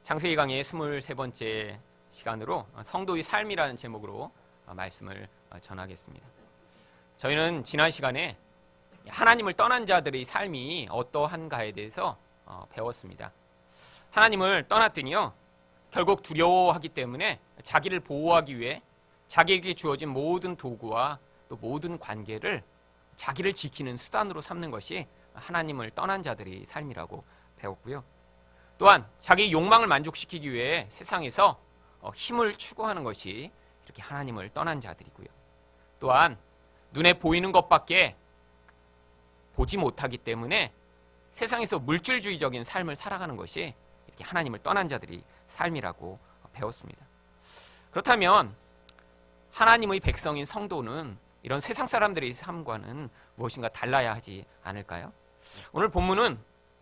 창세기 강의 23번째 시간으로 성도의 삶이라는 제목으로 말씀을 전하겠습니다. 저희는 지난 시간에 하나님을 떠난 자들의 삶이 어떠한가에 대해서 배웠습니다. 하나님을 떠났더니요, 결국 두려워하기 때문에 자기를 보호하기 위해 자기에게 주어진 모든 도구와 또 모든 관계를 자기를 지키는 수단으로 삼는 것이 하나님을 떠난 자들의 삶이라고 배웠고요. 또한 자기 욕망을 만족시키기 위해 세상에서 힘을 추구하는 것이 이렇게 하나님을 떠난 자들이고요. 또한 눈에 보이는 것밖에 보지 못하기 때문에 세상에서 물질주의적인 삶을 살아가는 것이 이렇게 하나님을 떠난 자들의 삶이라고 배웠습니다. 그렇다면 하나님의 백성인 성도는 이런 세상 사람들의 삶과는 무엇인가 달라야 하지 않을까요? 오늘 본문은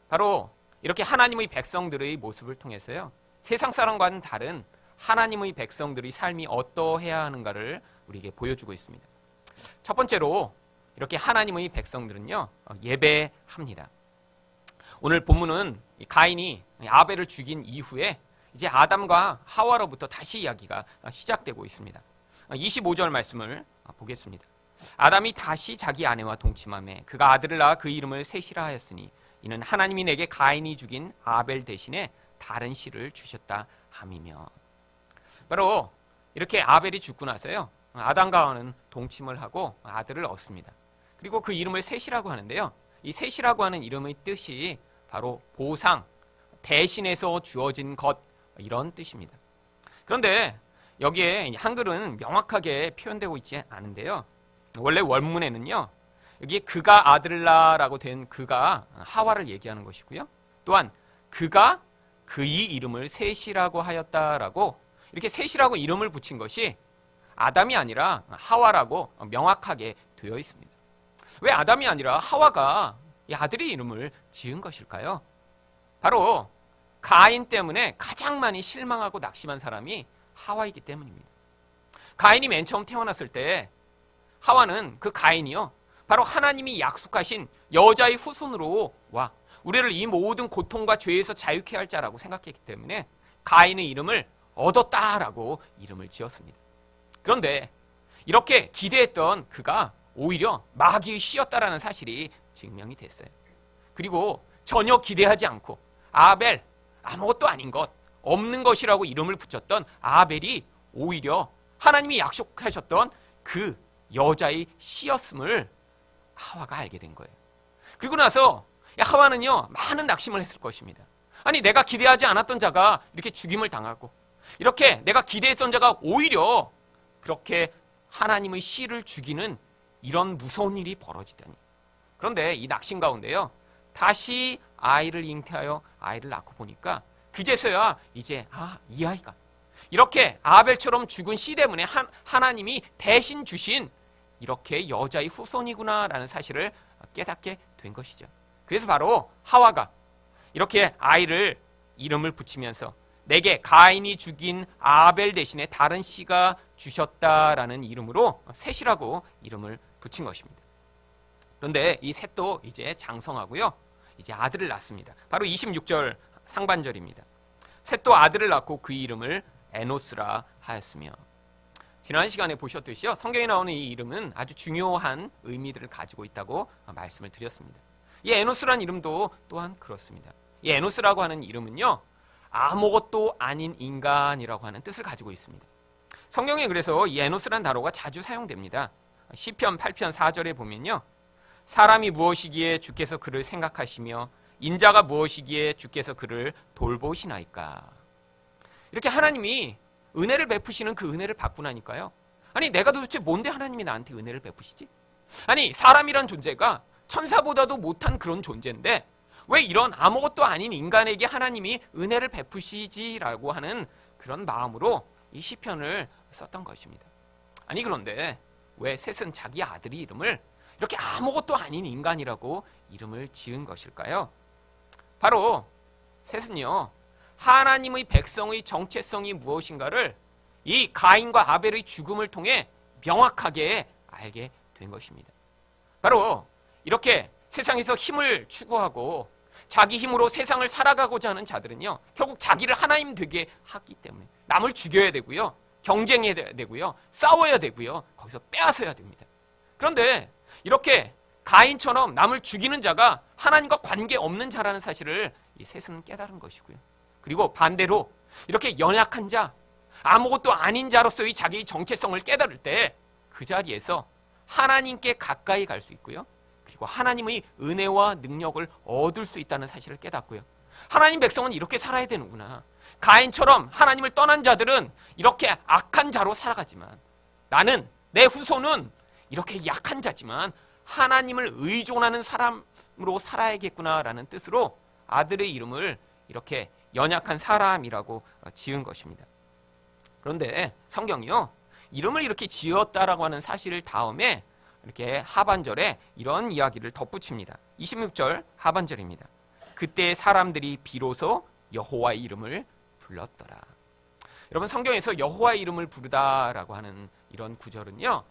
바로 이렇게 하나님의 백성들의 모습을 통해서요, 세상 사람과는 다른 하나님의 백성들의 삶이 어떠해야 하는가를 우리에게 보여주고 있습니다. 첫 번째로 이렇게 하나님의 백성들은요, 예배합니다. 오늘 본문은 가인이 아벨을 죽인 이후에 이제 아담과 하와로부터 다시 이야기가 시작되고 있습니다. 25절 말씀을 보겠습니다. 아담이 다시 자기 아내와 동침하매 그가 아들을 낳아 그 이름을 셋이라 하였으니 이는 하나님이 내게 가인이 죽인 아벨 대신에 다른 씨를 주셨다 함이며. 바로 이렇게 아벨이 죽고 나서요, 아담과 하와는 동침을 하고 아들을 얻습니다. 그리고 그 이름을 셋이라고 하는데요, 이 셋이라고 하는 이름의 뜻이 바로 보상, 대신해서 주어진 것, 이런 뜻입니다. 그런데 여기에 한글은 명확하게 표현되고 있지 않은데요, 원래 원문에는요, 여기에 그가 아들을 낳아라고 된 그가 하와를 얘기하는 것이고요, 또한 그가 그의 이름을 셋이라고 하였다라고 이렇게 셋이라고 이름을 붙인 것이 아담이 아니라 하와라고 명확하게 되어 있습니다. 왜 아담이 아니라 하와가 이 아들의 이름을 지은 것일까요? 바로 가인 때문에 가장 많이 실망하고 낙심한 사람이 하와이기 때문입니다. 가인이 맨 처음 태어났을 때 하와는 그 가인이요, 바로 하나님이 약속하신 여자의 후손으로 와 우리를 이 모든 고통과 죄에서 자유케 할 자라고 생각했기 때문에 가인의 이름을 얻었다라고 이름을 지었습니다. 그런데 이렇게 기대했던 그가 오히려 마귀의 씨였다라는 사실이 증명이 됐어요. 그리고 전혀 기대하지 않고 아벨, 아무것도 아닌 것, 없는 것이라고 이름을 붙였던 아벨이 오히려 하나님이 약속하셨던 그 여자의 씨였음을 하와가 알게 된 거예요. 그리고 나서 하와는요, 많은 낙심을 했을 것입니다. 아니, 내가 기대하지 않았던 자가 이렇게 죽임을 당하고, 이렇게 내가 기대했던 자가 오히려 그렇게 하나님의 씨를 죽이는 이런 무서운 일이 벌어지다니. 그런데 이 낙심 가운데요, 다시 아이를 잉태하여 아이를 낳고 보니까 그제서야 이제 이 아이가 이렇게 아벨처럼 죽은 씨 때문에 하나님이 대신 주신 이렇게 여자의 후손이구나라는 사실을 깨닫게 된 것이죠. 그래서 바로 하와가 이렇게 아이를 이름을 붙이면서 내게 가인이 죽인 아벨 대신에 다른 씨가 주셨다라는 이름으로 셋이라고 이름을 붙인 것입니다. 그런데 이 셋도 이제 장성하고요, 이제 아들을 낳습니다. 바로 26절 상반절입니다. 셋도 아들을 낳고 그 이름을 에노스라 하였으며. 지난 시간에 보셨듯이요, 성경에 나오는 이 이름은 아주 중요한 의미들을 가지고 있다고 말씀을 드렸습니다. 이 에노스라는 이름도 또한 그렇습니다. 이 에노스라고 하는 이름은요, 아무것도 아닌 인간이라고 하는 뜻을 가지고 있습니다. 성경에 그래서 이 에노스라는 단어가 자주 사용됩니다. 시편 8편 4절에 보면요, 사람이 무엇이기에 주께서 그를 생각하시며 인자가 무엇이기에 주께서 그를 돌보시나이까. 이렇게 하나님이 은혜를 베푸시는 그 은혜를 받고 나니까요, 아니 내가 도대체 뭔데 하나님이 나한테 은혜를 베푸시지? 아니 사람이란 존재가 천사보다도 못한 그런 존재인데 왜 이런 아무것도 아닌 인간에게 하나님이 은혜를 베푸시지라고 하는 그런 마음으로 이 시편을 썼던 것입니다. 아니 그런데 왜 셋은 자기 아들의 이름을 이렇게 아무것도 아닌 인간이라고 이름을 지은 것일까요? 바로 셋은요, 하나님의 백성의 정체성이 무엇인가를 이 가인과 아벨의 죽음을 통해 명확하게 알게 된 것입니다. 바로 이렇게 세상에서 힘을 추구하고 자기 힘으로 세상을 살아가고자 하는 자들은요, 결국 자기를 하나님 되게 하기 때문에 남을 죽여야 되고요, 경쟁해야 되고요, 싸워야 되고요, 거기서 빼앗아야 됩니다. 그런데 이렇게 가인처럼 남을 죽이는 자가 하나님과 관계없는 자라는 사실을 이 셋은 깨달은 것이고요. 그리고 반대로 이렇게 연약한 자, 아무것도 아닌 자로서의 자기의 정체성을 깨달을 때 그 자리에서 하나님께 가까이 갈 수 있고요, 그리고 하나님의 은혜와 능력을 얻을 수 있다는 사실을 깨닫고요. 하나님 백성은 이렇게 살아야 되는구나. 가인처럼 하나님을 떠난 자들은 이렇게 악한 자로 살아가지만 나는, 내 후손은 이렇게 약한 자지만 하나님을 의존하는 사람으로 살아야겠구나라는 뜻으로 아들의 이름을 이렇게 연약한 사람이라고 지은 것입니다. 그런데 성경이요, 이름을 이렇게 지었다라고 하는 사실 다음에 이렇게 하반절에 이런 이야기를 덧붙입니다. 26절 하반절입니다. 그때 사람들이 비로소 여호와의 이름을 불렀더라. 여러분, 성경에서 여호와의 이름을 부르다라고 하는 이런 구절은요,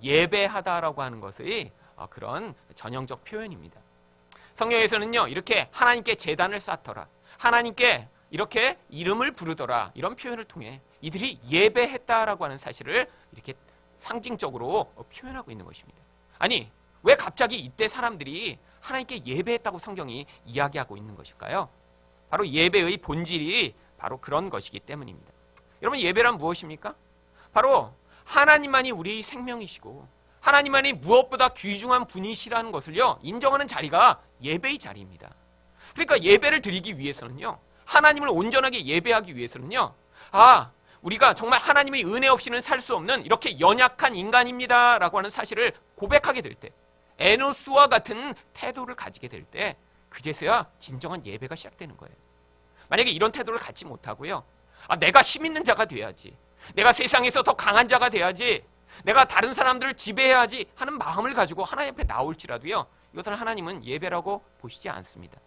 예배하다라고 하는 것의 그런 전형적 표현입니다. 성경에서는요, 이렇게 하나님께 제단을 쌓더라, 하나님께 이렇게 이름을 부르더라, 이런 표현을 통해 이들이 예배했다라고 하는 사실을 이렇게 상징적으로 표현하고 있는 것입니다. 아니, 왜 갑자기 이때 사람들이 하나님께 예배했다고 성경이 이야기하고 있는 것일까요? 바로 예배의 본질이 바로 그런 것이기 때문입니다. 여러분, 예배란 무엇입니까? 바로 하나님만이 우리의 생명이시고 하나님만이 무엇보다 귀중한 분이시라는 것을요, 인정하는 자리가 예배의 자리입니다. 그러니까 예배를 드리기 위해서는요, 하나님을 온전하게 예배하기 위해서는요, 우리가 정말 하나님의 은혜 없이는 살 수 없는 이렇게 연약한 인간입니다 라고 하는 사실을 고백하게 될 때, 에노스와 같은 태도를 가지게 될 때, 그제서야 진정한 예배가 시작되는 거예요. 만약에 이런 태도를 갖지 못하고요, 내가 힘 있는 자가 돼야지, 내가 세상에서 더 강한 자가 돼야지, 내가 다른 사람들을 지배해야지 하는 마음을 가지고 하나님 앞에 나올지라도요, 이것을 하나님은 예배라고 보시지 않습니다.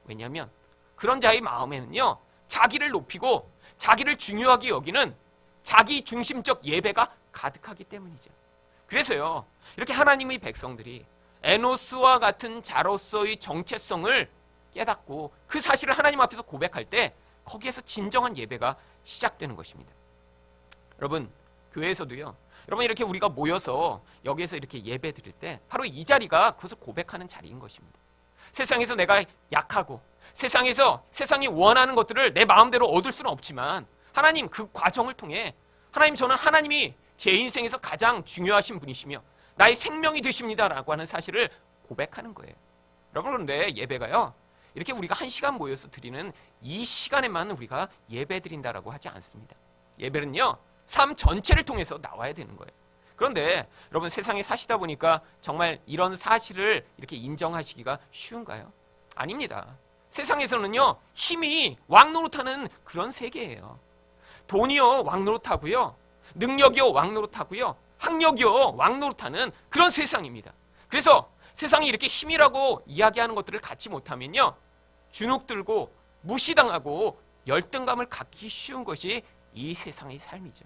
왜냐하면 그런 자의 마음에는요, 자기를 높이고 자기를 중요하게 여기는 자기 중심적 예배가 가득하기 때문이죠. 그래서요, 이렇게 하나님의 백성들이 에노스와 같은 자로서의 정체성을 깨닫고 그 사실을 하나님 앞에서 고백할 때 거기에서 진정한 예배가 시작되는 것입니다. 여러분, 교회에서도요, 여러분 이렇게 우리가 모여서 여기에서 이렇게 예배 드릴 때 바로 이 자리가 그것을 고백하는 자리인 것입니다. 세상에서 내가 약하고 세상에서 세상이 원하는 것들을 내 마음대로 얻을 수는 없지만 하나님, 그 과정을 통해 하나님, 저는 하나님이 제 인생에서 가장 중요하신 분이시며 나의 생명이 되십니다라고 하는 사실을 고백하는 거예요. 여러분, 그런데 예배가요, 이렇게 우리가 한 시간 모여서 드리는 이 시간에만 우리가 예배 드린다라고 하지 않습니다. 예배는요, 삶 전체를 통해서 나와야 되는 거예요. 그런데 여러분, 세상에 사시다 보니까 정말 이런 사실을 이렇게 인정하시기가 쉬운가요? 아닙니다. 세상에서는요, 힘이 왕노릇하는 그런 세계예요. 돈이요 왕노릇하고요, 능력이요 왕노릇하고요, 학력이요 왕노릇하는 그런 세상입니다. 그래서 세상이 이렇게 힘이라고 이야기하는 것들을 갖지 못하면요, 주눅들고 무시당하고 열등감을 갖기 쉬운 것이 이 세상의 삶이죠.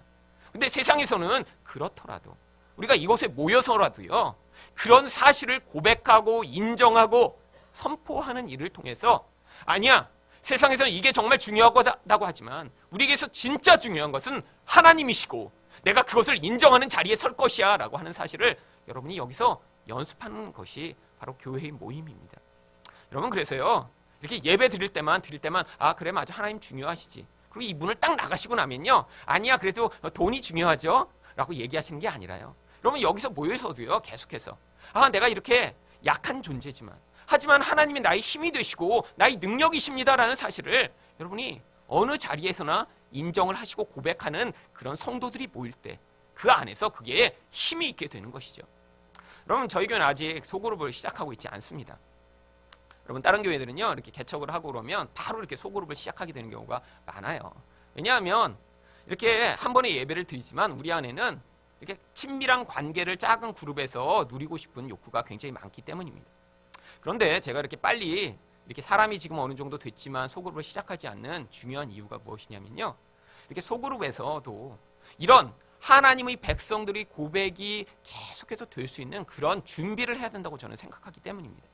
근데 세상에서는 그렇더라도 우리가 이곳에 모여서라도요, 그런 사실을 고백하고 인정하고 선포하는 일을 통해서, 아니야, 세상에서는 이게 정말 중요하다고 하지만 우리에게서 진짜 중요한 것은 하나님이시고 내가 그것을 인정하는 자리에 설 것이야 라고 하는 사실을 여러분이 여기서 연습하는 것이 바로 교회의 모임입니다. 여러분, 그래서요, 이렇게 예배 드릴 때만 그래, 맞아, 하나님 중요하시지, 그리고 이분을 딱 나가시고 나면요, 아니야, 그래도 돈이 중요하죠 라고 얘기하시는 게 아니라요, 여러분 여기서 모여서도요, 계속해서 내가 이렇게 약한 존재지만 하지만 하나님이 나의 힘이 되시고 나의 능력이십니다라는 사실을 여러분이 어느 자리에서나 인정을 하시고 고백하는 그런 성도들이 모일 때 그 안에서 그게 힘이 있게 되는 것이죠. 여러분, 저희 교회는 아직 소그룹을 시작하고 있지 않습니다. 여러분, 다른 교회들은요, 이렇게 개척을 하고 그러면 바로 이렇게 소그룹을 시작하게 되는 경우가 많아요. 왜냐하면 이렇게 한 번의 예배를 드리지만 우리 안에는 이렇게 친밀한 관계를 작은 그룹에서 누리고 싶은 욕구가 굉장히 많기 때문입니다. 그런데 제가 이렇게 빨리 이렇게 사람이 지금 어느 정도 됐지만 소그룹을 시작하지 않는 중요한 이유가 무엇이냐면요, 이렇게 소그룹에서도 이런 하나님의 백성들이 고백이 계속해서 될 수 있는 그런 준비를 해야 된다고 저는 생각하기 때문입니다.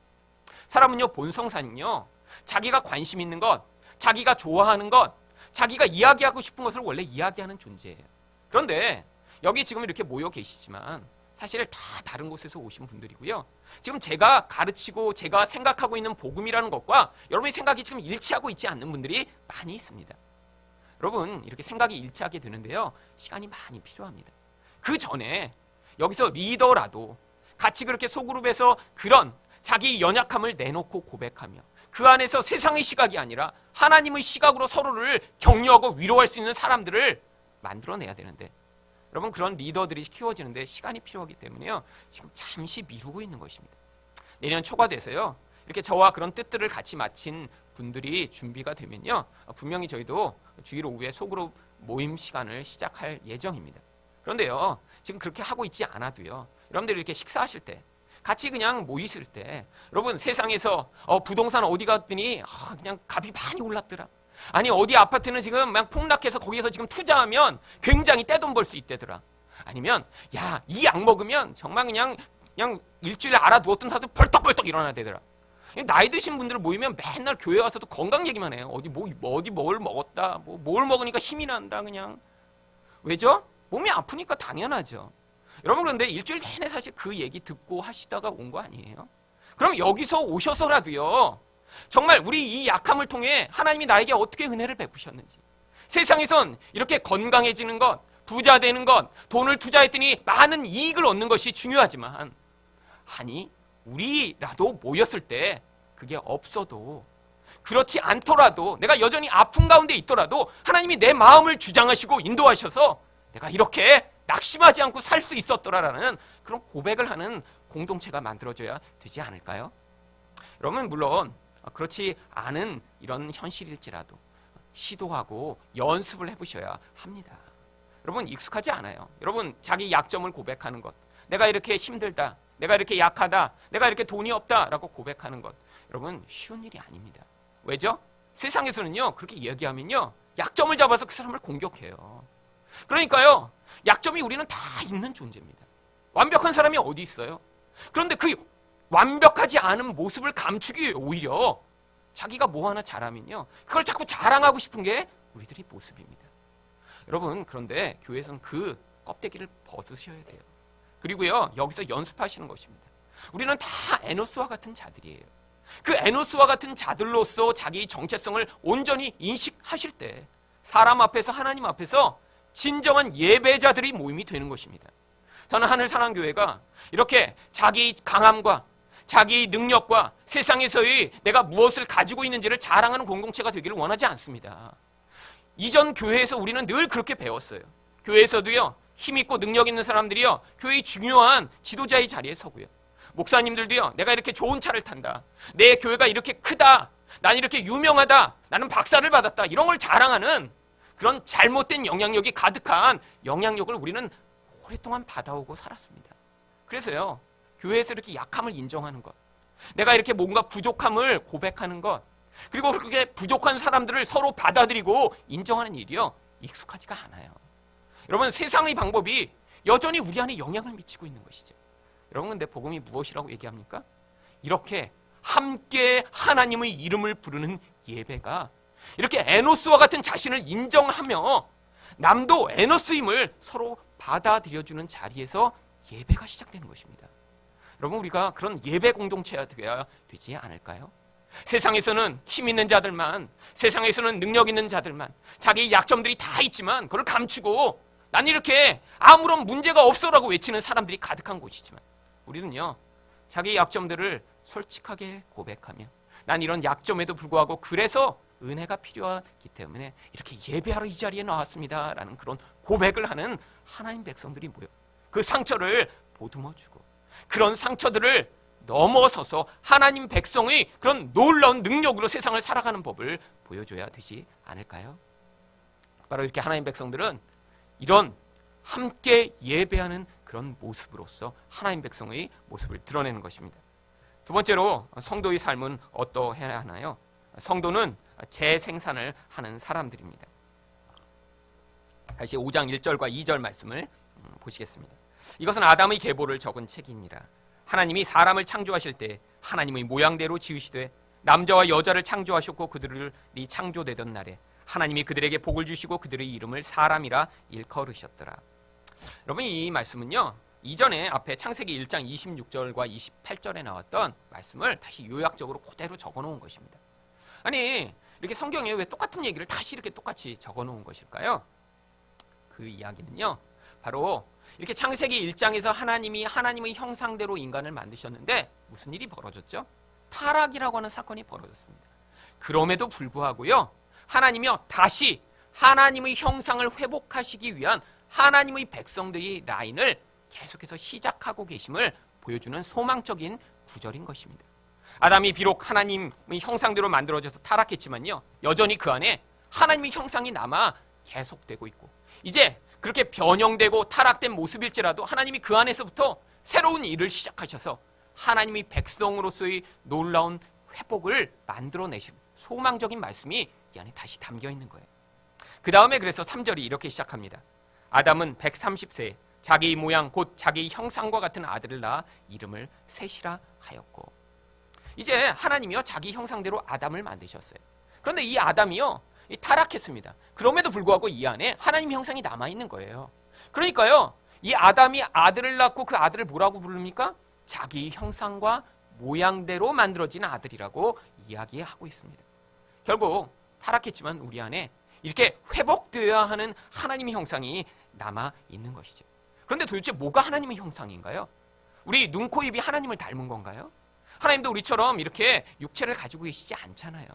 사람은요, 본성상은요, 자기가 관심 있는 것, 자기가 좋아하는 것, 자기가 이야기하고 싶은 것을 원래 이야기하는 존재예요. 그런데 여기 지금 이렇게 모여 계시지만 사실 다 다른 곳에서 오신 분들이고요. 지금 제가 가르치고 제가 생각하고 있는 복음이라는 것과 여러분의 생각이 지금 일치하고 있지 않는 분들이 많이 있습니다. 여러분, 이렇게 생각이 일치하게 되는데요, 시간이 많이 필요합니다. 그 전에 여기서 리더라도 같이 그렇게 소그룹에서 그런 자기 연약함을 내놓고 고백하며 그 안에서 세상의 시각이 아니라 하나님의 시각으로 서로를 격려하고 위로할 수 있는 사람들을 만들어내야 되는데, 여러분, 그런 리더들이 키워지는데 시간이 필요하기 때문에요, 지금 잠시 미루고 있는 것입니다. 내년 초가 돼서요, 이렇게 저와 그런 뜻들을 같이 마친 분들이 준비가 되면요, 분명히 저희도 주일 오후에 소그룹 모임 시간을 시작할 예정입니다. 그런데요, 지금 그렇게 하고 있지 않아도요, 여러분들이 이렇게 식사하실 때 같이 그냥 모이실 때, 여러분, 세상에서 부동산 어디 갔더니 그냥 값이 많이 올랐더라, 아니 어디 아파트는 지금 막 폭락해서 거기서 지금 투자하면 굉장히 떼돈 벌 수 있대더라, 아니면 야, 이 약 먹으면 정말 그냥 일주일에 알아두었던 사도 벌떡벌떡 일어나야 되더라. 나이 드신 분들 모이면 맨날 교회 와서도 건강 얘기만 해요. 어디 뭘 먹었다, 뭘 먹으니까 힘이 난다. 그냥 왜죠? 몸이 아프니까 당연하죠. 여러분, 그런데 일주일 내내 사실 그 얘기 듣고 하시다가 온 거 아니에요? 그럼 여기서 오셔서라도요, 정말 우리 이 약함을 통해 하나님이 나에게 어떻게 은혜를 베푸셨는지, 세상에선 이렇게 건강해지는 것, 부자 되는 것, 돈을 투자했더니 많은 이익을 얻는 것이 중요하지만, 아니 우리라도 모였을 때 그게 없어도, 그렇지 않더라도, 내가 여전히 아픈 가운데 있더라도 하나님이 내 마음을 주장하시고 인도하셔서 내가 이렇게 낙심하지 않고 살 수 있었더라라는 그런 고백을 하는 공동체가 만들어져야 되지 않을까요? 여러분, 물론 그렇지 않은 이런 현실일지라도 시도하고 연습을 해보셔야 합니다. 여러분, 익숙하지 않아요. 여러분, 자기 약점을 고백하는 것, 내가 이렇게 힘들다, 내가 이렇게 약하다, 내가 이렇게 돈이 없다라고 고백하는 것, 여러분, 쉬운 일이 아닙니다. 왜죠? 세상에서는요, 그렇게 얘기하면요, 약점을 잡아서 그 사람을 공격해요. 그러니까요, 약점이 우리는 다 있는 존재입니다. 완벽한 사람이 어디 있어요? 그런데 그 완벽하지 않은 모습을 감추기 위해 오히려 자기가 뭐 하나 잘하면요, 그걸 자꾸 자랑하고 싶은 게 우리들의 모습입니다. 여러분, 그런데 교회에서는 그 껍데기를 벗으셔야 돼요. 그리고요, 여기서 연습하시는 것입니다. 우리는 다 에노스와 같은 자들이에요. 그 에노스와 같은 자들로서 자기 정체성을 온전히 인식하실 때 사람 앞에서, 하나님 앞에서 진정한 예배자들이 모임이 되는 것입니다. 저는 하늘사랑교회가 이렇게 자기 강함과 자기 능력과 세상에서의 내가 무엇을 가지고 있는지를 자랑하는 공동체가 되기를 원하지 않습니다. 이전 교회에서 우리는 늘 그렇게 배웠어요. 교회에서도요, 힘있고 능력 있는 사람들이요, 교회의 중요한 지도자의 자리에 서고요, 목사님들도요, 내가 이렇게 좋은 차를 탄다, 내 교회가 이렇게 크다, 난 이렇게 유명하다, 나는 박사를 받았다, 이런 걸 자랑하는 그런 잘못된 영향력이 가득한 영향력을 우리는 오랫동안 받아오고 살았습니다. 그래서요, 교회에서 이렇게 약함을 인정하는 것, 내가 이렇게 뭔가 부족함을 고백하는 것, 그리고 그렇게 부족한 사람들을 서로 받아들이고 인정하는 일이요, 익숙하지가 않아요. 여러분, 세상의 방법이 여전히 우리 안에 영향을 미치고 있는 것이죠. 여러분, 근데 복음이 무엇이라고 얘기합니까? 이렇게 함께 하나님의 이름을 부르는 예배가, 이렇게 에노스와 같은 자신을 인정하며 남도 에노스임을 서로 받아들여주는 자리에서 예배가 시작되는 것입니다. 여러분, 우리가 그런 예배 공동체가 되어야 되지 않을까요? 세상에서는 힘 있는 자들만, 세상에서는 능력 있는 자들만, 자기 약점들이 다 있지만 그걸 감추고 난 이렇게 아무런 문제가 없어라고 외치는 사람들이 가득한 곳이지만, 우리는요, 자기 약점들을 솔직하게 고백하며 난 이런 약점에도 불구하고 그래서 은혜가 필요하기 때문에 이렇게 예배하러 이 자리에 나왔습니다 라는 그런 고백을 하는 하나님 백성들이 모여 그 상처를 보듬어주고, 그런 상처들을 넘어서서 하나님 백성의 그런 놀라운 능력으로 세상을 살아가는 법을 보여줘야 되지 않을까요? 바로 이렇게 하나님 백성들은 이런 함께 예배하는 그런 모습으로서 하나님 백성의 모습을 드러내는 것입니다. 두 번째로, 성도의 삶은 어떠해야 하나요? 성도는 재생산을 하는 사람들입니다. 다시 5장 1절과 2절 말씀을 보시겠습니다. 이것은 아담의 계보를 적은 책이니라. 하나님이 사람을 창조하실 때 하나님의 모양대로 지으시되 남자와 여자를 창조하셨고 그들이 창조되던 날에 하나님이 그들에게 복을 주시고 그들의 이름을 사람이라 일컬으셨더라. 여러분, 이 말씀은요, 이전에 앞에 창세기 1장 26절과 28절에 나왔던 말씀을 다시 요약적으로 그대로 적어놓은 것입니다. 아니, 이렇게 성경에 왜 똑같은 얘기를 다시 이렇게 똑같이 적어놓은 것일까요? 그 이야기는요, 바로 이렇게 창세기 1장에서 하나님이 하나님의 형상대로 인간을 만드셨는데 무슨 일이 벌어졌죠? 타락이라고 하는 사건이 벌어졌습니다. 그럼에도 불구하고요, 하나님이요 다시 하나님의 형상을 회복하시기 위한 하나님의 백성들의 라인을 계속해서 시작하고 계심을 보여주는 소망적인 구절인 것입니다. 아담이 비록 하나님의 형상대로 만들어져서 타락했지만요, 여전히 그 안에 하나님의 형상이 남아 계속되고 있고, 이제 그렇게 변형되고 타락된 모습일지라도 하나님이 그 안에서부터 새로운 일을 시작하셔서 하나님의 백성으로서의 놀라운 회복을 만들어내신 소망적인 말씀이 이 안에 다시 담겨 있는 거예요. 그 다음에 그래서 3절이 이렇게 시작합니다. 아담은 130세에 자기 모양 곧 자기 형상과 같은 아들을 낳아 이름을 셋이라 하였고, 이제 하나님이요 자기 형상대로 아담을 만드셨어요. 그런데 이 아담이요 타락했습니다. 그럼에도 불구하고 이 안에 하나님 형상이 남아있는 거예요. 그러니까요, 이 아담이 아들을 낳고 그 아들을 뭐라고 부릅니까? 자기 형상과 모양대로 만들어진 아들이라고 이야기하고 있습니다. 결국 타락했지만 우리 안에 이렇게 회복되어야 하는 하나님의 형상이 남아있는 것이죠. 그런데 도대체 뭐가 하나님의 형상인가요? 우리 눈, 코, 입이 하나님을 닮은 건가요? 하나님도 우리처럼 이렇게 육체를 가지고 계시지 않잖아요.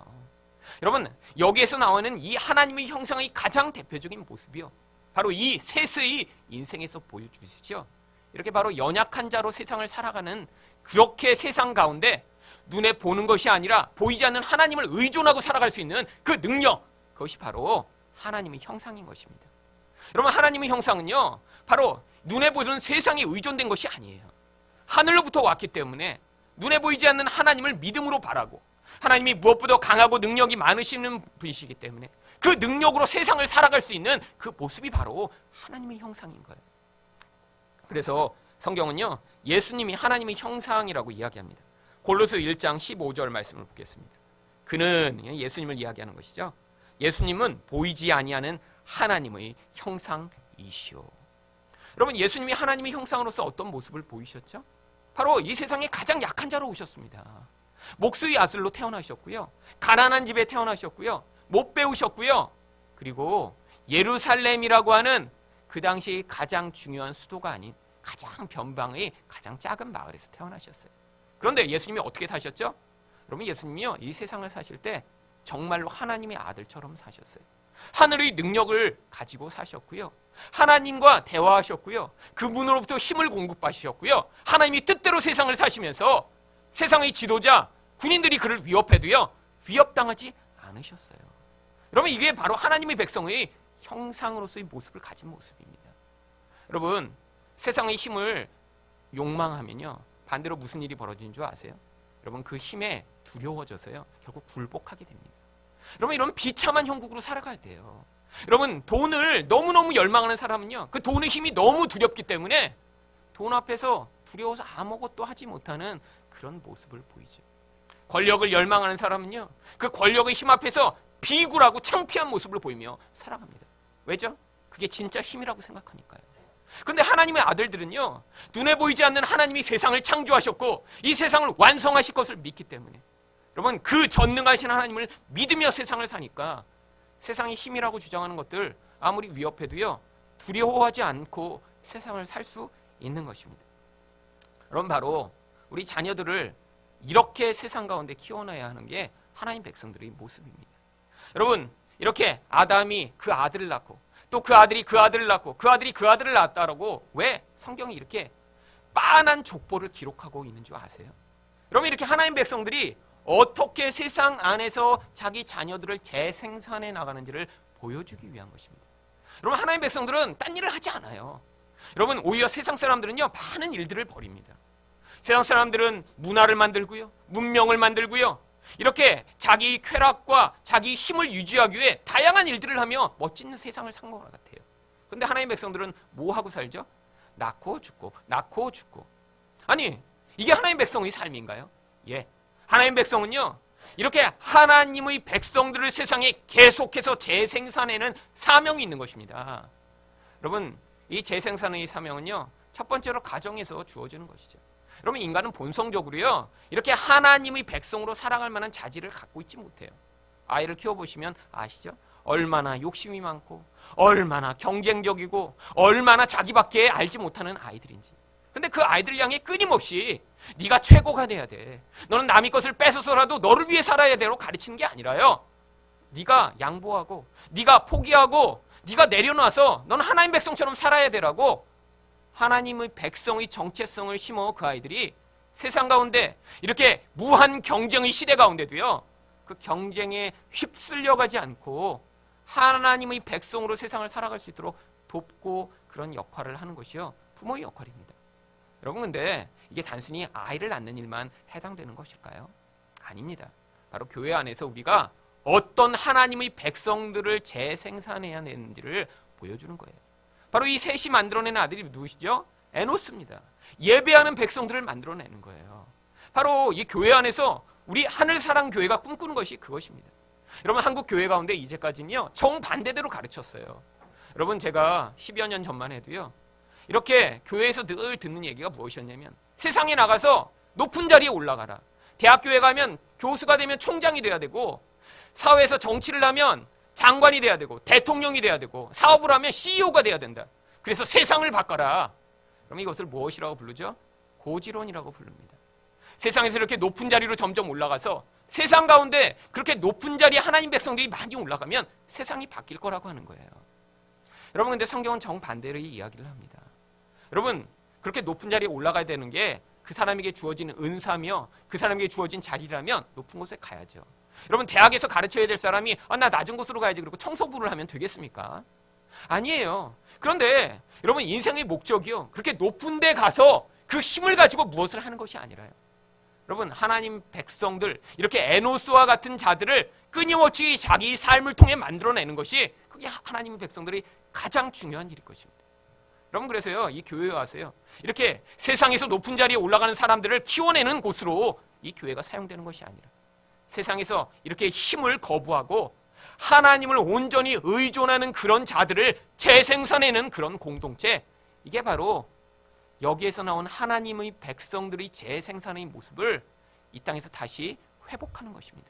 여러분, 여기에서 나오는 이 하나님의 형상의 가장 대표적인 모습이요, 바로 이 셋의 인생에서 보여주시죠. 이렇게 바로 연약한 자로 세상을 살아가는, 그렇게 세상 가운데 눈에 보는 것이 아니라 보이지 않는 하나님을 의존하고 살아갈 수 있는 그 능력, 그것이 바로 하나님의 형상인 것입니다. 여러분, 하나님의 형상은요 바로 눈에 보이는 세상에 의존된 것이 아니에요. 하늘로부터 왔기 때문에 눈에 보이지 않는 하나님을 믿음으로 바라고, 하나님이 무엇보다 강하고 능력이 많으시는 분이시기 때문에 그 능력으로 세상을 살아갈 수 있는 그 모습이 바로 하나님의 형상인 거예요. 그래서 성경은요 예수님이 하나님의 형상이라고 이야기합니다. 골로새 1장 15절 말씀을 보겠습니다. 그는, 예수님을 이야기하는 것이죠, 예수님은 보이지 아니하는 하나님의 형상이시오. 여러분, 예수님이 하나님의 형상으로서 어떤 모습을 보이셨죠? 바로 이 세상에 가장 약한 자로 오셨습니다. 목수의 아들로 태어나셨고요, 가난한 집에 태어나셨고요, 못 배우셨고요, 그리고 예루살렘이라고 하는 그 당시 가장 중요한 수도가 아닌 가장 변방의 가장 작은 마을에서 태어나셨어요. 그런데 예수님이 어떻게 사셨죠? 여러분, 예수님이요 이 세상을 사실 때 정말로 하나님의 아들처럼 사셨어요. 하늘의 능력을 가지고 사셨고요, 하나님과 대화하셨고요, 그분으로부터 힘을 공급받으셨고요, 하나님이 뜻대로 세상을 사시면서 세상의 지도자 군인들이 그를 위협해도요 위협당하지 않으셨어요. 여러분, 이게 바로 하나님의 백성의 형상으로서의 모습을 가진 모습입니다. 여러분, 세상의 힘을 욕망하면요 반대로 무슨 일이 벌어지는 줄 아세요? 여러분, 그 힘에 두려워져서요 결국 굴복하게 됩니다. 여러분, 이런 비참한 형국으로 살아가야 돼요. 여러분, 돈을 너무너무 열망하는 사람은요 그 돈의 힘이 너무 두렵기 때문에 돈 앞에서 두려워서 아무것도 하지 못하는 그런 모습을 보이죠. 권력을 열망하는 사람은요 그 권력의 힘 앞에서 비굴하고 창피한 모습을 보이며 살아갑니다. 왜죠? 그게 진짜 힘이라고 생각하니까요. 그런데 하나님의 아들들은요 눈에 보이지 않는 하나님이 세상을 창조하셨고 이 세상을 완성하실 것을 믿기 때문에, 여러분, 그 전능하신 하나님을 믿으며 세상을 사니까 세상의 힘이라고 주장하는 것들 아무리 위협해도요 두려워하지 않고 세상을 살 수 있는 것입니다. 여러분, 바로 우리 자녀들을 이렇게 세상 가운데 키워놔야 하는 게 하나님 백성들의 모습입니다. 여러분, 이렇게 아담이 그 아들을 낳고 또 그 아들이 그 아들을 낳고 그 아들이 그 아들을 낳았다라고 왜 성경이 이렇게 빤한 족보를 기록하고 있는 줄 아세요? 여러분, 이렇게 하나님 백성들이 어떻게 세상 안에서 자기 자녀들을 재생산해 나가는지를 보여주기 위한 것입니다. 여러분, 하나님 백성들은 딴 일을 하지 않아요. 여러분, 오히려 세상 사람들은요 많은 일들을 벌입니다. 세상 사람들은 문화를 만들고요, 문명을 만들고요, 이렇게 자기 쾌락과 자기 힘을 유지하기 위해 다양한 일들을 하며 멋진 세상을 산 것 같아요. 그런데 하나님 백성들은 뭐 하고 살죠? 낳고 죽고, 낳고 죽고. 아니, 이게 하나님 백성의 삶인가요? 예. 하나님 백성은요 이렇게 하나님의 백성들을 세상에 계속해서 재생산해내는 사명이 있는 것입니다. 여러분, 이 재생산의 사명은요, 첫 번째로 가정에서 주어지는 것이죠. 여러분, 인간은 본성적으로요, 이렇게 하나님의 백성으로 살아갈 만한 자질을 갖고 있지 못해요. 아이를 키워보시면 아시죠? 얼마나 욕심이 많고 얼마나 경쟁적이고 얼마나 자기밖에 알지 못하는 아이들인지. 근데 그 아이들 향해 끊임없이 네가 최고가 돼야 돼, 너는 남의 것을 뺏어서라도 너를 위해 살아야 돼로 가르치는 게 아니라요, 네가 양보하고 네가 포기하고 네가 내려놔서 너는 하나님 백성처럼 살아야 되라고 하나님의 백성의 정체성을 심어 그 아이들이 세상 가운데 이렇게 무한 경쟁의 시대 가운데도요, 그 경쟁에 휩쓸려가지 않고 하나님의 백성으로 세상을 살아갈 수 있도록 돕고 그런 역할을 하는 것이요, 부모의 역할입니다. 여러분, 근데 이게 단순히 아이를 낳는 일만 해당되는 것일까요? 아닙니다. 바로 교회 안에서 우리가 어떤 하나님의 백성들을 재생산해야 되는지를 보여주는 거예요. 바로 이 셋이 만들어내는 아들이 누구시죠? 에노스입니다. 예배하는 백성들을 만들어내는 거예요. 바로 이 교회 안에서 우리 하늘사랑교회가 꿈꾸는 것이 그것입니다. 여러분, 한국 교회 가운데 이제까지는요, 정반대대로 가르쳤어요. 여러분, 제가 10여 년 전만 해도요, 이렇게 교회에서 늘 듣는 얘기가 무엇이었냐면, 세상에 나가서 높은 자리에 올라가라, 대학교에 가면 교수가 되면 총장이 돼야 되고, 사회에서 정치를 하면 장관이 돼야 되고, 대통령이 돼야 되고, 사업을 하면 CEO가 돼야 된다. 그래서 세상을 바꿔라. 그럼 이것을 무엇이라고 부르죠? 고지론이라고 부릅니다. 세상에서 이렇게 높은 자리로 점점 올라가서 세상 가운데 그렇게 높은 자리에 하나님 백성들이 많이 올라가면 세상이 바뀔 거라고 하는 거예요. 여러분, 근데 성경은 정반대로 이야기를 합니다. 여러분, 그렇게 높은 자리에 올라가야 되는 게 그 사람에게 주어진 은사며 그 사람에게 주어진 자리라면 높은 곳에 가야죠. 여러분, 대학에서 가르쳐야 될 사람이 나 낮은 곳으로 가야지 그러고 청소부를 하면 되겠습니까? 아니에요. 그런데 여러분, 인생의 목적이요, 그렇게 높은 데 가서 그 힘을 가지고 무엇을 하는 것이 아니라요, 여러분, 하나님 백성들, 이렇게 에노스와 같은 자들을 끊임없이 자기 삶을 통해 만들어내는 것이, 그게 하나님의 백성들이 가장 중요한 일일 것입니다. 여러분, 그래서요, 이 교회에 와서요, 이렇게 세상에서 높은 자리에 올라가는 사람들을 키워내는 곳으로 이 교회가 사용되는 것이 아니라, 세상에서 이렇게 힘을 거부하고 하나님을 온전히 의존하는 그런 자들을 재생산해내는 그런 공동체, 이게 바로 여기에서 나온 하나님의 백성들의 재생산의 모습을 이 땅에서 다시 회복하는 것입니다.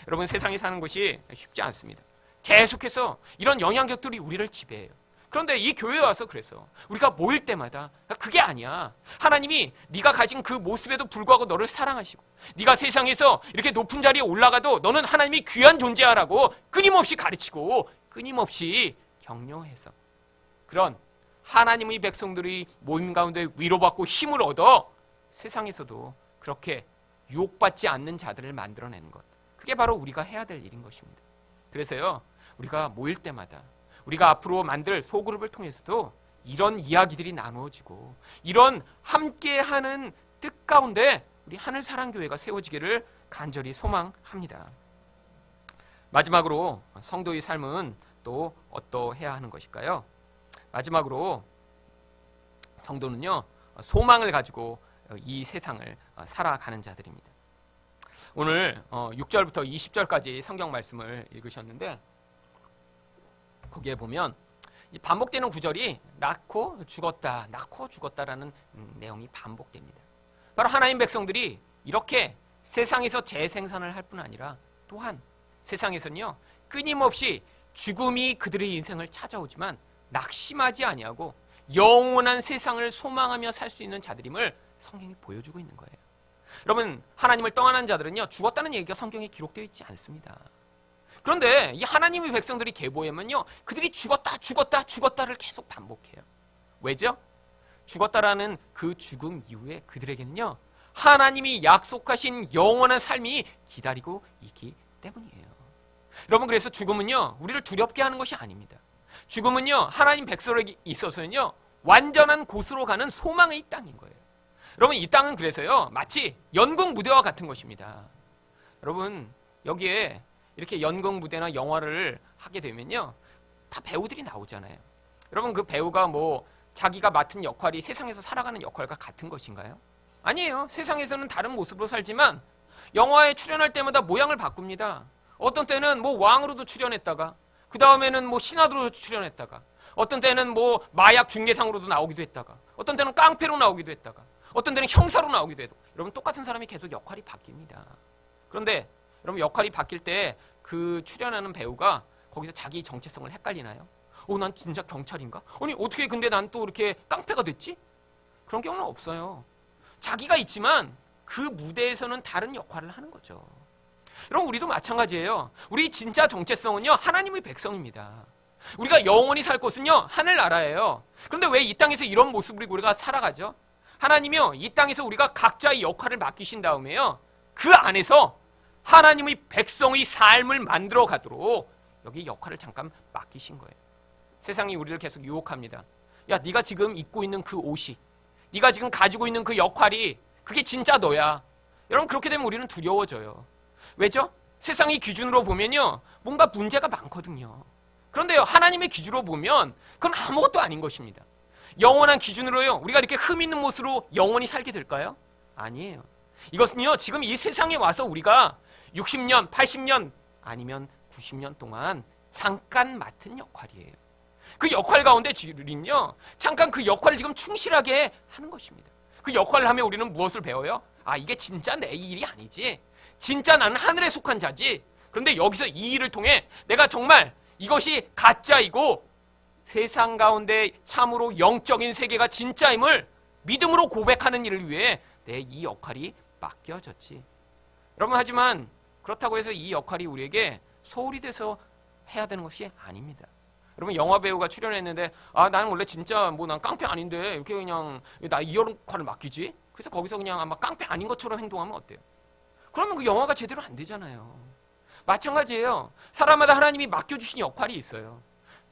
여러분, 세상에 사는 것이 쉽지 않습니다. 계속해서 이런 영향력들이 우리를 지배해요. 그런데 이 교회에 와서 그래서 우리가 모일 때마다 그게 아니야, 하나님이 네가 가진 그 모습에도 불구하고 너를 사랑하시고, 네가 세상에서 이렇게 높은 자리에 올라가도 너는 하나님이 귀한 존재하라고 끊임없이 가르치고 끊임없이 격려해서 그런 하나님의 백성들이 모임 가운데 위로받고 힘을 얻어 세상에서도 그렇게 유혹받지 않는 자들을 만들어내는 것, 그게 바로 우리가 해야 될 일인 것입니다. 그래서요, 우리가 모일 때마다 우리가 앞으로 만들 소그룹을 통해서도 이런 이야기들이 나누어지고 이런 함께하는 뜻 가운데 우리 하늘사랑교회가 세워지기를 간절히 소망합니다. 마지막으로 성도의 삶은 또 어떠해야 하는 것일까요? 마지막으로 성도는요, 소망을 가지고 이 세상을 살아가는 자들입니다. 오늘 6절부터 20절까지 성경 말씀을 읽으셨는데, 거기에 보면 반복되는 구절이 낳고 죽었다, 낳고 죽었다라는 내용이 반복됩니다. 바로 하나님 백성들이 이렇게 세상에서 재생산을 할 뿐 아니라 또한 세상에서는요, 끊임없이 죽음이 그들의 인생을 찾아오지만 낙심하지 아니하고 영원한 세상을 소망하며 살 수 있는 자들임을 성경이 보여주고 있는 거예요. 여러분, 하나님을 떠난 자들은요, 죽었다는 얘기가 성경에 기록되어 있지 않습니다. 그런데 이 하나님의 백성들이 계보하면요, 그들이 죽었다를 계속 반복해요. 왜죠? 죽었다라는 그 죽음 이후에 그들에게는요, 하나님이 약속하신 영원한 삶이 기다리고 있기 때문이에요. 여러분, 그래서 죽음은요, 우리를 두렵게 하는 것이 아닙니다. 죽음은요, 하나님 백성에게 있어서는요, 완전한 곳으로 가는 소망의 땅인 거예요. 여러분, 이 땅은 그래서요, 마치 연극 무대와 같은 것입니다. 여러분, 여기에 이렇게 연극 무대나 영화를 하게 되면요, 다 배우들이 나오잖아요. 여러분, 그 배우가 뭐 자기가 맡은 역할이 세상에서 살아가는 역할과 같은 것인가요? 아니에요. 세상에서는 다른 모습으로 살지만 영화에 출연할 때마다 모양을 바꿉니다. 어떤 때는 뭐 왕으로도 출연했다가, 그 다음에는 뭐 신하로 출연했다가, 어떤 때는 뭐 마약 중개상으로도 나오기도 했다가, 어떤 때는 깡패로 나오기도 했다가, 어떤 때는 형사로 나오기도 해도, 여러분 똑같은 사람이 계속 역할이 바뀝니다. 그런데 여러분 역할이 바뀔 때 그 출연하는 배우가 거기서 자기 정체성을 헷갈리나요? 난 진짜 경찰인가? 아니 어떻게 근데 난 또 이렇게 깡패가 됐지? 그런 경우는 없어요. 자기가 있지만 그 무대에서는 다른 역할을 하는 거죠. 여러분 우리도 마찬가지예요. 우리 진짜 정체성은요, 하나님의 백성입니다. 우리가 영원히 살 곳은요, 하늘나라예요. 그런데 왜 이 땅에서 이런 모습으로 우리가 살아가죠? 하나님이요, 이 땅에서 우리가 각자의 역할을 맡기신 다음에요, 그 안에서 하나님의 백성의 삶을 만들어 가도록 여기 역할을 잠깐 맡기신 거예요. 세상이 우리를 계속 유혹합니다. 야, 네가 지금 입고 있는 그 옷이, 네가 지금 가지고 있는 그 역할이 그게 진짜 너야. 여러분 그렇게 되면 우리는 두려워져요. 왜죠? 세상의 기준으로 보면요, 뭔가 문제가 많거든요. 그런데요, 하나님의 기준으로 보면 그건 아무것도 아닌 것입니다. 영원한 기준으로요, 우리가 이렇게 흠 있는 모습으로 영원히 살게 될까요? 아니에요. 이것은요, 지금 이 세상에 와서 우리가 60년, 80년 아니면 90년 동안 잠깐 맡은 역할이에요. 그 역할 가운데 우리는요, 잠깐 그 역할을 지금 충실하게 하는 것입니다. 그 역할을 하면 우리는 무엇을 배워요? 아, 이게 진짜 내 일이 아니지. 진짜 나는 하늘에 속한 자지. 그런데 여기서 이 일을 통해 내가 정말 이것이 가짜이고 세상 가운데 참으로 영적인 세계가 진짜임을 믿음으로 고백하는 일을 위해 내 이 역할이 맡겨졌지. 여러분, 하지만 그렇다고 해서 이 역할이 우리에게 소홀히 돼서 해야 되는 것이 아닙니다. 여러분, 영화 배우가 출연했는데 나는 원래 진짜 뭐 난 깡패 아닌데 이렇게 그냥 나 이 역할을 맡기지? 그래서 거기서 그냥 아마 깡패 아닌 것처럼 행동하면 어때요? 그러면 그 영화가 제대로 안 되잖아요. 마찬가지예요. 사람마다 하나님이 맡겨주신 역할이 있어요.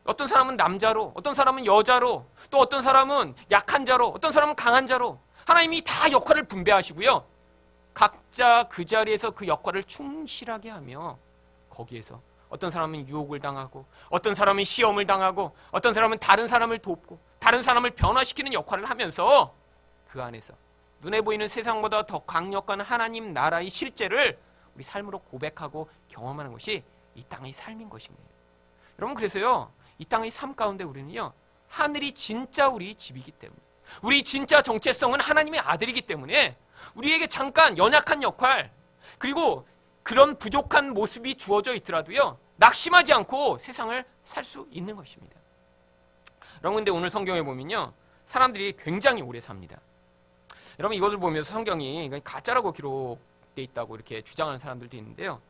어떤 사람은 남자로, 어떤 사람은 여자로, 또 어떤 사람은 약한 자로, 어떤 사람은 강한 자로 하나님이 다 역할을 분배하시고요, 각자 그 자리에서 그 역할을 충실하게 하며 거기에서 어떤 사람은 유혹을 당하고, 어떤 사람은 시험을 당하고, 어떤 사람은 다른 사람을 돕고, 다른 사람을 변화시키는 역할을 하면서 그 안에서 눈에 보이는 세상보다 더 강력한 하나님 나라의 실제를 우리 삶으로 고백하고 경험하는 것이 이 땅의 삶인 것인 거예요. 여러분, 그래서요, 이 땅의 삶 가운데 우리는요, 하늘이 진짜 우리 집이기 때문에, 우리 진짜 정체성은 하나님의 아들이기 때문에 우리에게 잠깐 연약한 역할, 그리고 그런 부족한 모습이 주어져 있더라도요, 낙심하지 않고 세상을 살 수 있는 것입니다. 여러분, 근데 오늘 성경에 보면요, 사람들이 굉장히 오래 삽니다. 여러분, 이것을 보면서 성경이 가짜라고 기록되어 있다고 이렇게 주장하는 사람들도 있는데요,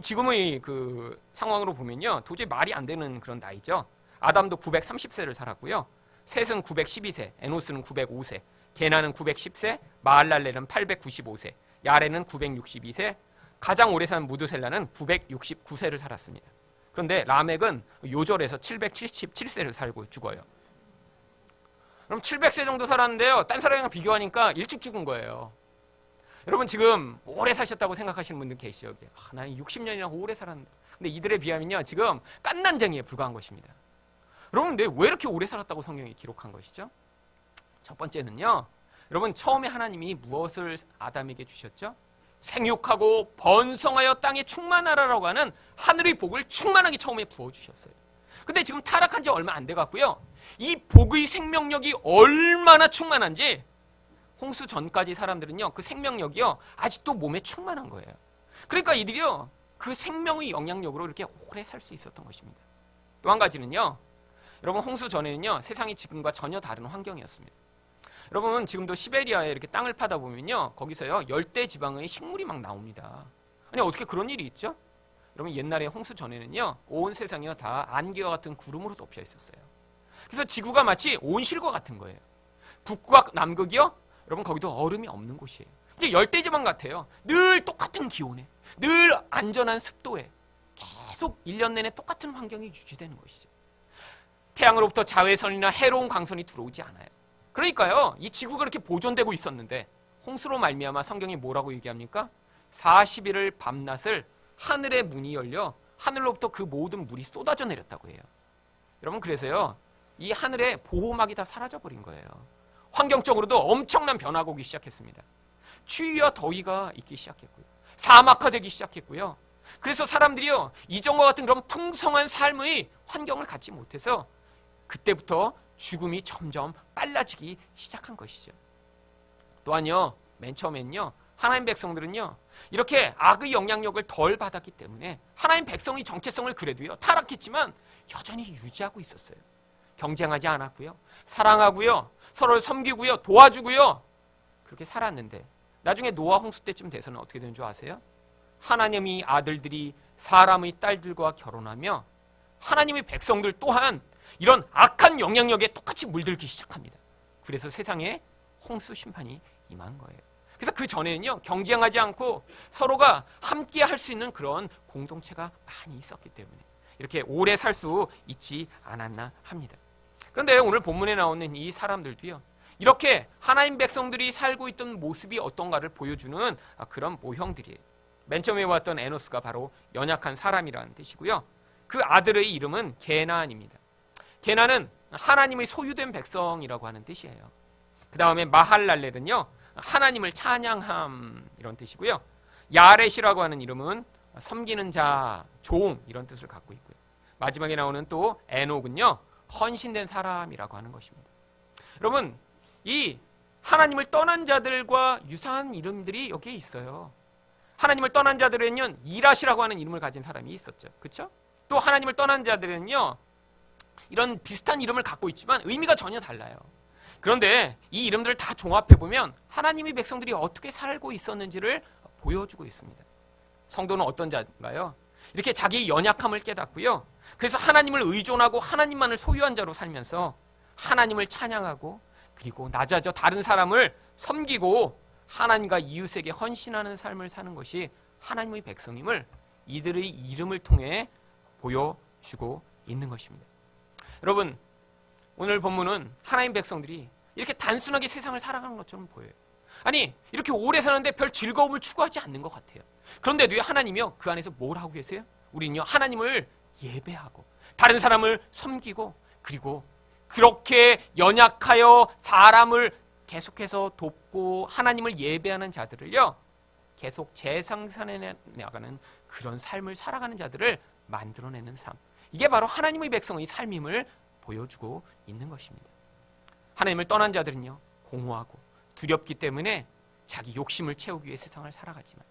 지금의 그 상황으로 보면요, 도저히 말이 안 되는 그런 나이죠. 아담도 930세를 살았고요, 셋은 912세, 에노스는 905세, 게나는 910세, 마할랄렐은 895세, 야레는 962세, 가장 오래 산 무드셀라는 969세를 살았습니다. 그런데 라멕은 요절에서 777세를 살고 죽어요. 그럼 700세 정도 살았는데요, 딴 사람이랑 비교하니까 일찍 죽은 거예요. 여러분, 지금 오래 사셨다고 생각하시는 분들 계시죠? 나는 60년이나 오래 살았는데. 근데 이들에 비하면요, 지금 깐난쟁이에 불과한 것입니다. 여러분, 근데 왜 이렇게 오래 살았다고 성경이 기록한 것이죠? 첫 번째는요, 여러분, 처음에 하나님이 무엇을 아담에게 주셨죠? 생육하고 번성하여 땅에 충만하라라고 하는 하늘의 복을 충만하게 처음에 부어주셨어요. 근데 지금 타락한 지 얼마 안 돼갖고요, 이 복의 생명력이 얼마나 충만한지 홍수 전까지 사람들은요, 그 생명력이요, 아직도 몸에 충만한 거예요. 그러니까 이들이요, 그 생명의 영향력으로 이렇게 오래 살 수 있었던 것입니다. 또 한 가지는요, 여러분, 홍수 전에는요, 세상이 지금과 전혀 다른 환경이었습니다. 여러분, 지금도 시베리아에 이렇게 땅을 파다 보면요, 거기서요, 열대 지방의 식물이 막 나옵니다. 아니, 어떻게 그런 일이 있죠? 여러분, 옛날에 홍수 전에는요, 온 세상이요, 다 안개와 같은 구름으로 덮여 있었어요. 그래서 지구가 마치 온실과 같은 거예요. 북극과 남극이요, 여러분, 거기도 얼음이 없는 곳이에요. 근데 열대 지방 같아요. 늘 똑같은 기온에, 늘 안전한 습도에 계속 1년 내내 똑같은 환경이 유지되는 것이죠. 태양으로부터 자외선이나 해로운 광선이 들어오지 않아요. 그러니까요, 이 지구가 이렇게 보존되고 있었는데 홍수로 말미암아 성경이 뭐라고 얘기합니까? 40일을 밤낮을 하늘의 문이 열려 하늘로부터 그 모든 물이 쏟아져 내렸다고 해요. 여러분, 그래서요, 이 하늘의 보호막이 다 사라져버린 거예요. 환경적으로도 엄청난 변화가 오기 시작했습니다. 추위와 더위가 있기 시작했고요, 사막화되기 시작했고요. 그래서 사람들이요, 이전과 같은 그런 풍성한 삶의 환경을 갖지 못해서 그때부터 죽음이 점점 빨라지기 시작한 것이죠. 또한요, 맨 처음엔요, 하나님 백성들은요, 이렇게 악의 영향력을 덜 받았기 때문에 하나님 백성의 정체성을 그래도요, 타락했지만 여전히 유지하고 있었어요. 경쟁하지 않았고요, 사랑하고요, 서로를 섬기고요, 도와주고요, 그렇게 살았는데 나중에 노아 홍수 때쯤 돼서는 어떻게 되는 줄 아세요? 하나님의 아들들이 사람의 딸들과 결혼하며 하나님의 백성들 또한 이런 악한 영향력에 똑같이 물들기 시작합니다. 그래서 세상에 홍수 심판이 임한 거예요. 그래서 그 전에는요, 경쟁하지 않고 서로가 함께 할 수 있는 그런 공동체가 많이 있었기 때문에 이렇게 오래 살 수 있지 않았나 합니다. 그런데 오늘 본문에 나오는 이 사람들도요, 이렇게 하나님 백성들이 살고 있던 모습이 어떤가를 보여주는 그런 모형들이에요. 맨 처음에 왔던 에노스가 바로 연약한 사람이라는 뜻이고요. 그 아들의 이름은 게나안입니다. 게나는 하나님의 소유된 백성이라고 하는 뜻이에요. 그 다음에 마할랄렐은요, 하나님을 찬양함 이런 뜻이고요. 야렛이라고 하는 이름은 섬기는 자, 종 이런 뜻을 갖고 있고요. 마지막에 나오는 또 에녹은요, 헌신된 사람이라고 하는 것입니다. 여러분, 이 하나님을 떠난 자들과 유사한 이름들이 여기에 있어요. 하나님을 떠난 자들은요, 이랏이라고 하는 이름을 가진 사람이 있었죠. 그렇죠? 또 하나님을 떠난 자들은요, 이런 비슷한 이름을 갖고 있지만 의미가 전혀 달라요. 그런데 이 이름들을 다 종합해보면 하나님의 백성들이 어떻게 살고 있었는지를 보여주고 있습니다. 성도는 어떤 자인가요? 이렇게 자기의 연약함을 깨닫고요, 그래서 하나님을 의존하고 하나님만을 소유한 자로 살면서 하나님을 찬양하고 그리고 낮아져 다른 사람을 섬기고 하나님과 이웃에게 헌신하는 삶을 사는 것이 하나님의 백성임을 이들의 이름을 통해 보여주고 있는 것입니다. 여러분, 오늘 본문은 하나님 백성들이 이렇게 단순하게 세상을 살아가는 것처럼 보여요. 아니, 이렇게 오래 사는데 별 즐거움을 추구하지 않는 것 같아요. 그런데도요, 하나님이요, 그 안에서 뭘 하고 계세요? 우리는요, 하나님을 예배하고 다른 사람을 섬기고 그리고 그렇게 연약하여 사람을 계속해서 돕고 하나님을 예배하는 자들을요, 계속 재생산해 나가는 그런 삶을 살아가는 자들을 만들어내는 삶, 이게 바로 하나님의 백성의 삶임을 보여주고 있는 것입니다. 하나님을 떠난 자들은요, 공허하고 두렵기 때문에 자기 욕심을 채우기 위해 세상을 살아가지만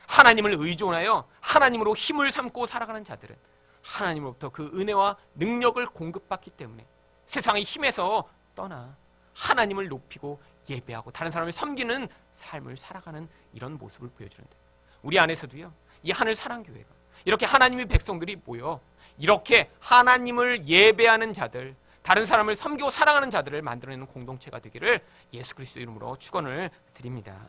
하나님을 의존하여 하나님으로 힘을 삼고 살아가는 자들은 하나님으로부터 그 은혜와 능력을 공급받기 때문에 세상의 힘에서 떠나 하나님을 높이고 예배하고 다른 사람을 섬기는 삶을 살아가는 이런 모습을 보여주는데, 우리 안에서도요, 이 하늘 사랑교회가 이렇게 하나님의 백성들이 모여 이렇게 하나님을 예배하는 자들, 다른 사람을 섬기고 사랑하는 자들을 만들어내는 공동체가 되기를 예수 그리스도 이름으로 축원을 드립니다.